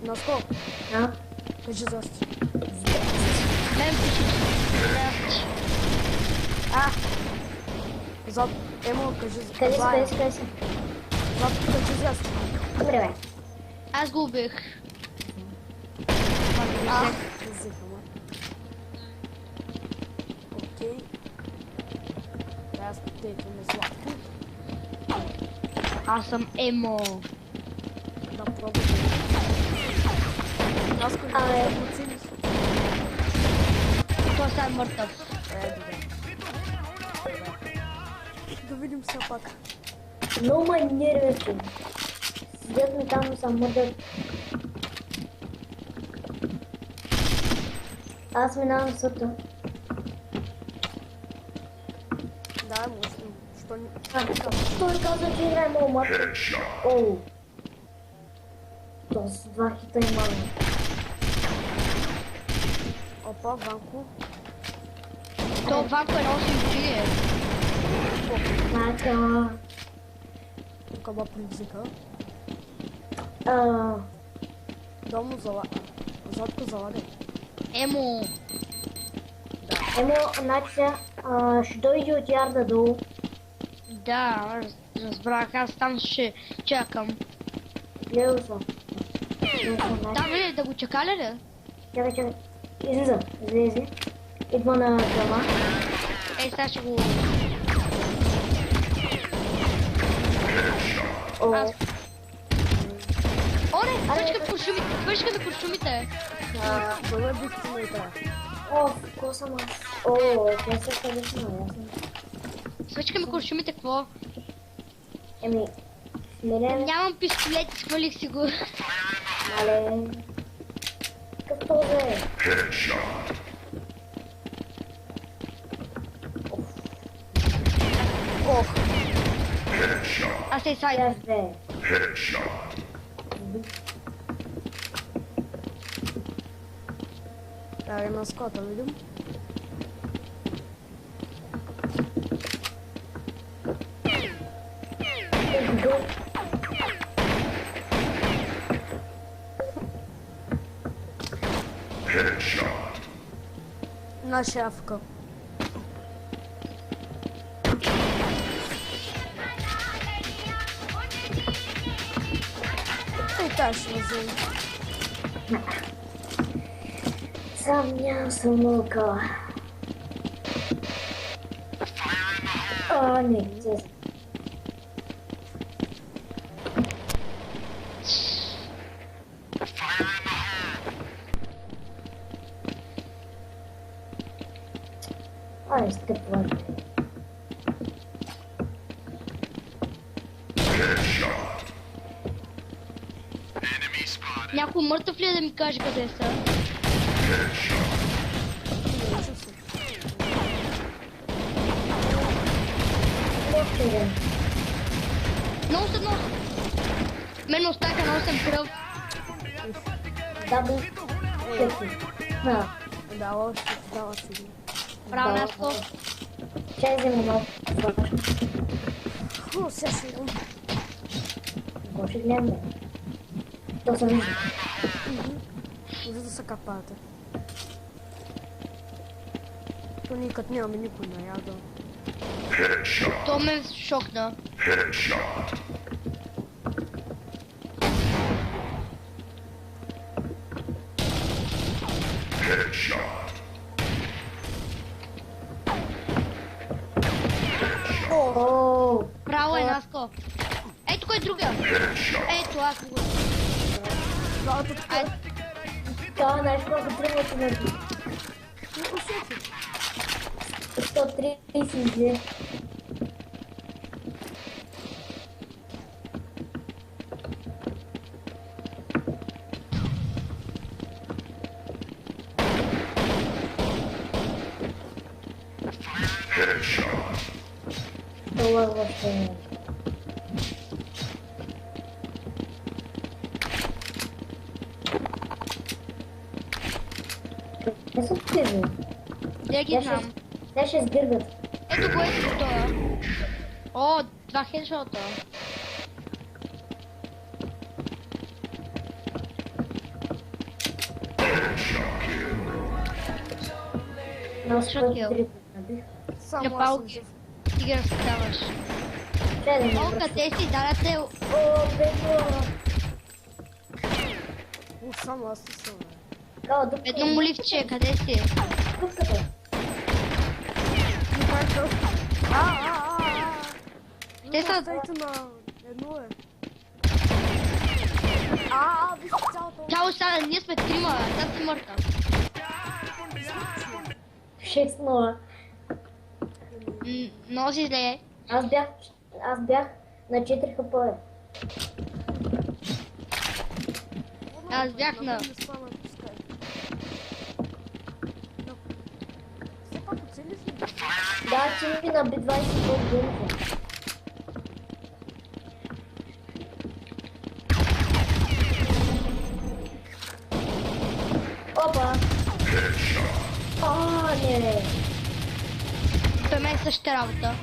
Наско, No. кажи здрасти. Мен пише, здрасти. Зад, Емо, кажи Къде си, Зая. къде си? Зад, кажи здрасти. Добре, бе. Аз го убих. Взеха ме. Окей. Аз тейкаме Златко. Аз съм Емо. Да пробваме. Наско, Абе. да поцелиш. Той сега е мъртъв. Добре. Да видим все пак. Много ме нервеше. Седят ми там са мърдат. Аз минавам съто. Да, може. Що ни... Той каза, че играе много мат. Оу. То с 2 хита имаме. Опа, Ванко. То Ванко е много симпатия. Така. Тук ба предизвика. А, Домо Златко залагай. Емо. Емо, значи сега, ще дойде от ярда долу. Да, разбрах, аз там ще чакам. Гледал съм. Там ли да го чака ли? Чакай. Излиза. Излезе. Идва на грама. Ей, сега ще го... О, Аз... О, не! Свършка куршумите! Свършка на куршумите! Добре бихте ме и трябва. о, какво съм аз? О, те са където ясно. Свършка ми куршумите, какво? Еми, смирен, Нямам пистолет, изхвърлих си го. мале. Какъв този е? Ох, Аз се сайда. Аз бе. трябва на скота, видим. Го. На шафка. И та ще взем. Сам нямам самолка. О, не, честно. Ай, стъпвам. Някой мъртъв ли е да ми каже къде са? Лошо. Много са много. Мен остаха много съм кръв. Дабл. Чеки. На. Дала си. Право Да. място. Чай взема малко. Фу, сега си идем. Какво ще гледам, бе? То съм вижда. За да се капате. То никът нямаме никой на яда. То ме шокна. О, Право е, Наско. Ето кой е другия. Ето аз го. Ай, това знаеш колко тръгвате на 132. Това въобще. Не са тези. де ги знам. Те ще сгърбят. Ето го ето това. О, 2 хедшота. На Шокил. успех 3 набих. Само На аз съм палки. жив. Ти ги разставаш. Чай да ми О, връща. къде си? Дадете... О, бего! Само аз не съм, бе. Кала, дупка. Едно моливче, къде си? Дупката. И как да... Те са- Стейте на едно е. Вижте цялото. Чао, сега, ние сме трима, сега си мъртъв. 6-0. Много си зле. Аз бях на 4 хп. Аз бях на... Не стана, пускай. Но, все пак оцели си. Да, че ми наби 20 години. Опа! Не! При мен същата работа.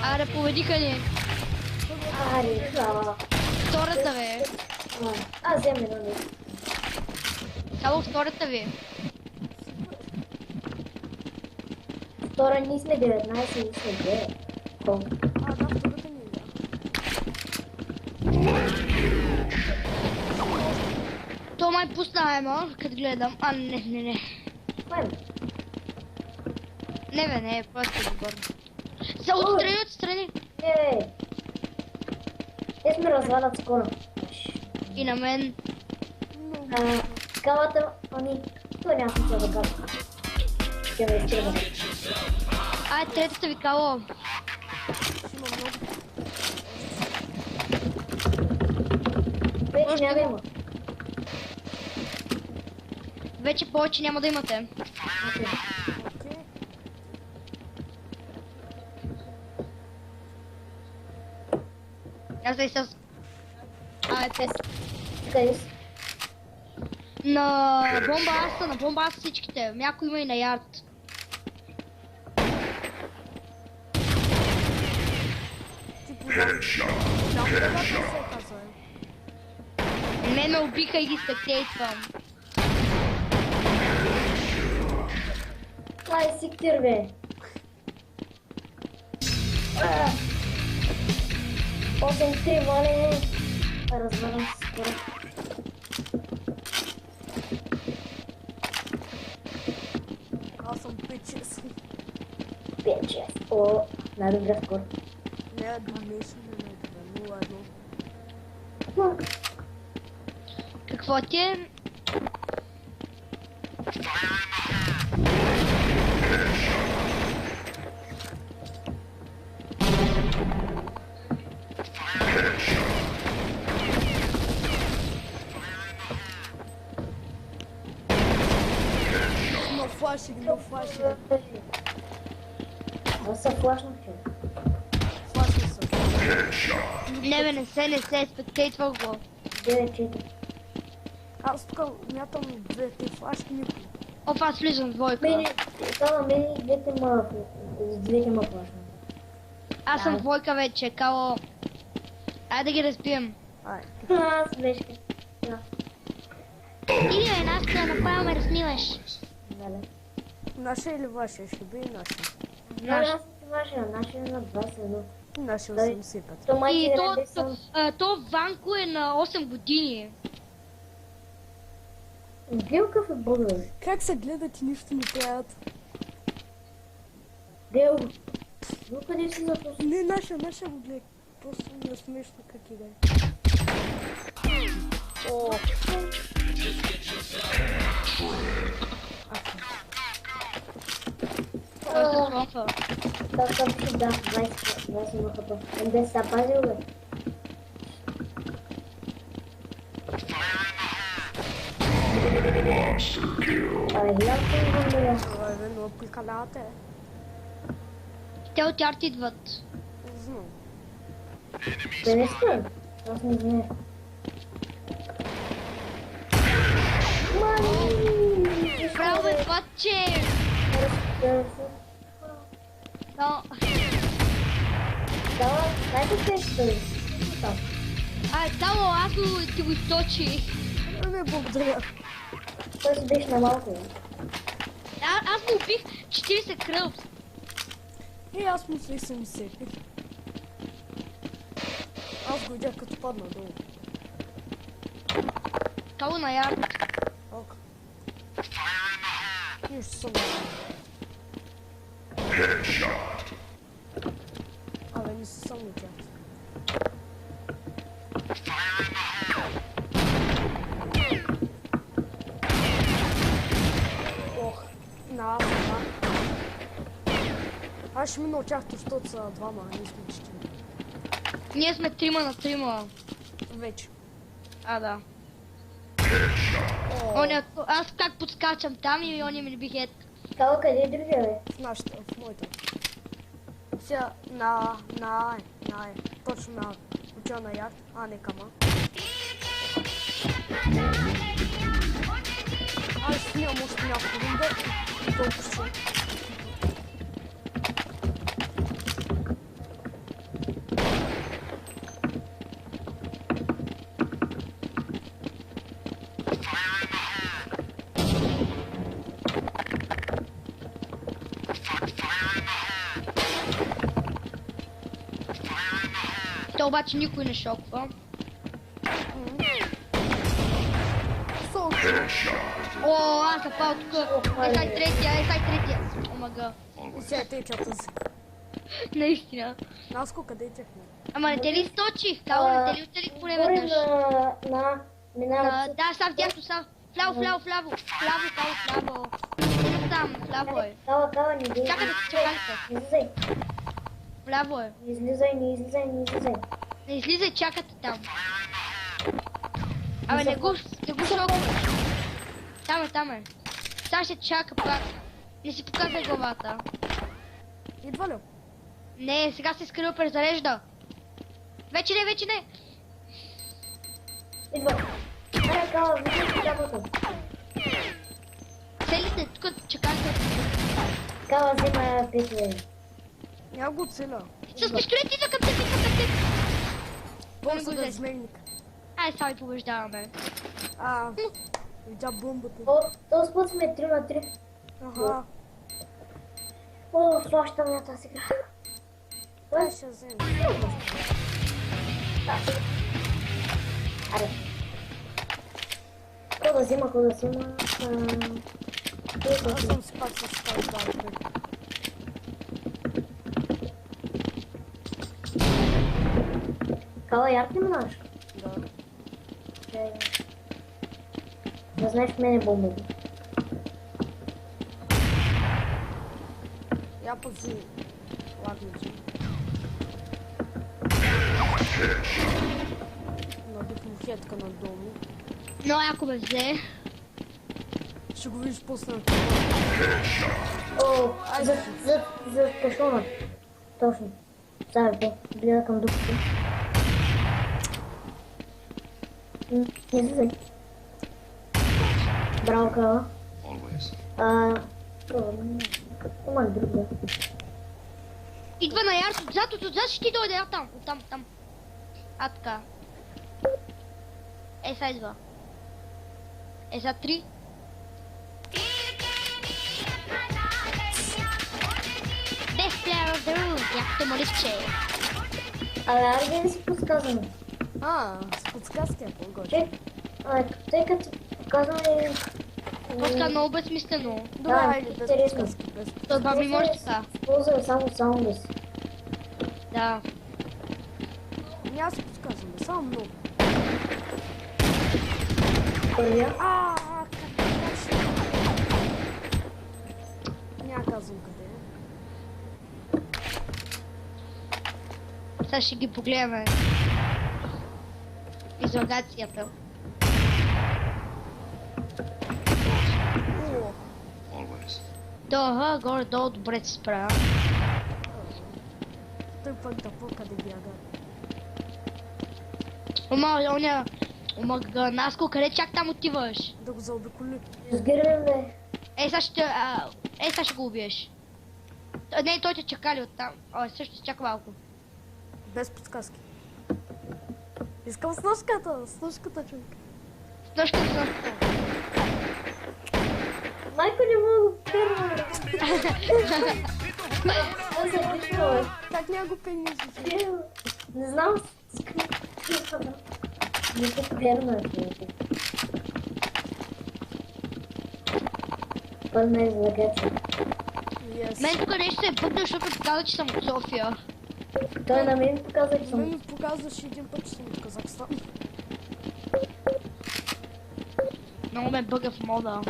Аре, поведиха ни. Аре, хава. Втората ви. Аз взема едно нещо. Само втората ви. Втора ние сме 19 и ние сме 9. Колко? Да, втората ни е, да. То май пусна ема, като гледам. Не. Кой ме? Не бе, не, просто го горна. Са отстрани. Не! Те сме развалят скоро. И на мен. Калата, той няма смисъл да кава. Ще ме изтръгва. Ай, третата ви кало. Вече няма да има. Вече повече няма да имате. Окей. Аз да и с... пес. Къде си? На бомба аз всичките. Някой има и на ярд. Не ме убиха и ги спектейтвам. Това е сектир, бе. 8-3, моля. Развалям се скоро. Аз съм 5-6. 5-6. О, най-добре скоро. Не, 12 не, 0-1. Какво ти е? No flash. Аз се флашнах, че. Флашни са. Не бе, не се, спектейтвах го. 9-4. Аз тук мятам двете флашки никой. Опа, аз влизам в двойка. Мене и двете ма флашна. Аз съм в двойка вече, кало. Айде да ги разбием. Ай. Аз мешка. Да. Или е, нашата направо ме размилеш. Нали. Наша или ваша? Ще би и наша. Аз вашия, нашия на 21. Наша Дай. 85. То май И ти то, раде съм. то Ванко е на 8 години. Билкав е българ. Как се гледат и нищо не правят? Бел. Ну къде си запусна? Не, наша го гледай. Просто ми е смешно как играе. О, Той се слофа. Да, съм си да, 20 махата. Къде се запазил, бе? Абе, гледам се имам, бе. това е едно прикалявате. Те от ярд идват. Знам. Къде сте? Аз не знам. Мани! Право бе, патче! Но, Да, знаете къде ще бъде? Там. само аз ти го източих. Не, благодаря. Той си беше на малко. Аз му убих 40 кръв. И аз мислих се ми сепих. Аз го видях като падна долу. Кало на ярко. Ок. Нищо съм. Абе, не се съм тях. Ох, на аз. Аз ще мина от тях, защото са двама, а ние сме 4. Ние сме 3 на 3. Вече. Да. О, Аз как подскачам там и они ми биха Кало, къде е другия, бе? в нашата, в моята. Сега точно на уча на яд, а не кама. Аз снимам още няколко рунда и толкова ще. То обаче никой не шоква. О, аз съм пал тук. Сай третия. Омага. И сега те чата си. Наистина. Наско, къде е техно? Ама не те ли сточих? Кало, не те ли оцелих поне веднъж? Минават. Да, сам дясно, сам. Вляво. Вляво, Кало. Има там, вляво е. Кала, не дей. Чакайте, чакайте. Излизай. Вляво е. Не излизай. Не излизай, чакате там. Абе, не го шоквай. Там е. Сега ще чака пак. Не си показвай главата. Идва ли? Не, сега се скрил презарежда. Вече не. Идва. Аре, Кала, виждаш тяпото. Целите, тук чакайте. Кала, взима петове. Няма го целя. С пистолет идва към теб. Бомса да изменник. Ай, сега ви побеждаваме. Видя бомбата. О, този път сме 3 на 3. Аха. О, фащам я тази игра. Дай ще взема. Аре. Кой да взима? Аз съм си пак с това избавя. Кала, ярко ли минаш? Да. Да знаеш в мене бомбата. Я пази. Лагничи. Набих му хетка надолу. Но ако ме взе. Ще го видиш после на О, за кашона. Точно. Сега гледа към дупките. Не излизай. Браво, Кала. Има ли друг, да? Идва на ярко. Отзад ще ти дойде. Там. Така. Сега идва. За 3. Best player of the room. Якото моливче. Айде да си подсказваме. с подсказки е по-горе. Тъй като показваме... Просто много безсмислено. Добре, айде, без интересно. подсказки. Без... Това ми може така. Използваме само саундес. Да. Няма се подсказваме, само много. Първия. Как ще... Няма казвам къде е. Сега ще ги погледаме. Излагацията. Да, горе-долу добре се справя. Той пък да по-къде бяга. Ама Наско, къде чак там отиваш? Да го заобиколи. Сгирвам, бе. Сега ще го убиеш. Не, той те чакали оттам. Също ще чака малко. Без подсказки. Искам с ножката човек. Ножката. Майко, не мога да перна. Аз се виждала. Как няма го пенизиш? Не знам. Не се перна. Пълна излагеца. Yes. Мен тук нещо е бъдна, защото показва, че съм от София. Той на мен показа, че Мен съм. ми показваше един път, че съм от Казахстан. Много ме бъга в мода.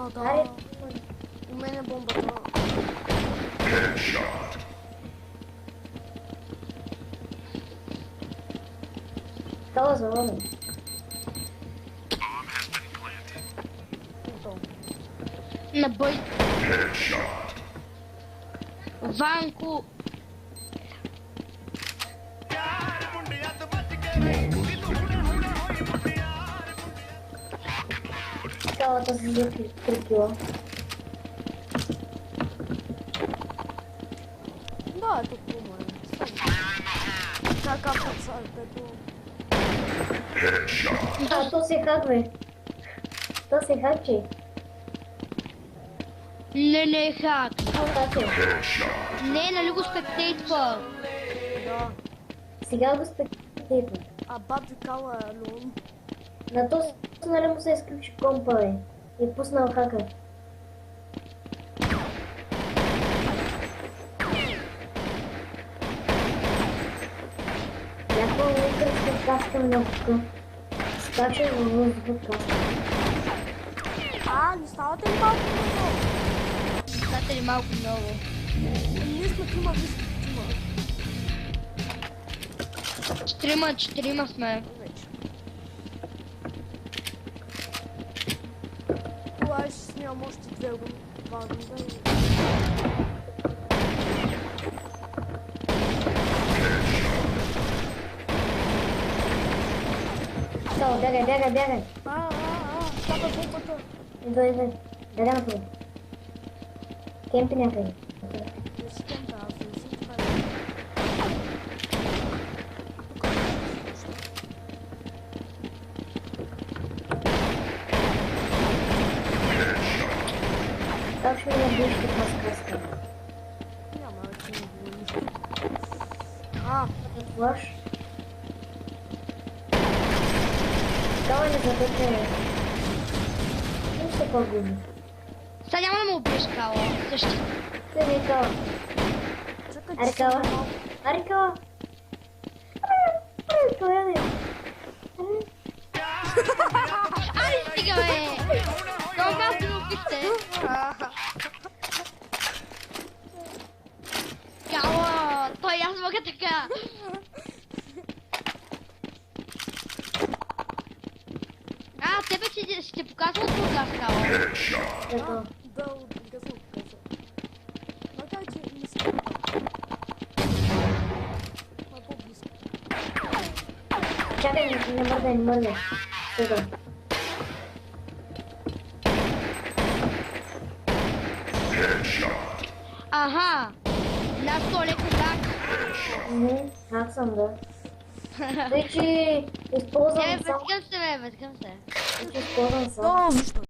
Да. Аре, У мен е бомбата. става заводен. На бой. Ванко. Цялата си взе 3 кила. Да, ето по-моему. Така пацарката. А, то се хакве. То се хакче. Не е хак. То хакче. Не, нали го спектейтва? Да. Сега го спектейтва. А бат викала е лон. На този нали му се изключи компа, бе. И е пуснал хака. Някаква лукърска каска на бука. Скача във въздуха. Не ставате ли малко много? Дате ли малко много? Ние сме трима, вие сте трима. Четирима сме. Вече. Това ще снимам още 2 рунда и... Само, бягай. Става бомбата. Идвай. Бягай напред. Кемпи някъде. Не си кемпа, аз не съм това. Как ще ми набиеш такова с каска? Няма да ти не било нищо. Плаш. Давай не забъркай. Не се по-губи. Сега няма да му убиеш Кала. Същи. Те не кала. Чакай, Аре че съм кала. малко. Аре кала. Това не. Ай, стига, бе! Много малко му убихте. Кала! Той аз мога така. Тебе си те показвал друга Кала. Ето. Да, отгъсна показа. Макар че не си кемпа. По-близко. Чакай, не мърдай. Ето. Аха! На столека так. Не, как съм да. Вече използвам Не, само. бе, въткам се. Вече използвам само. Защо?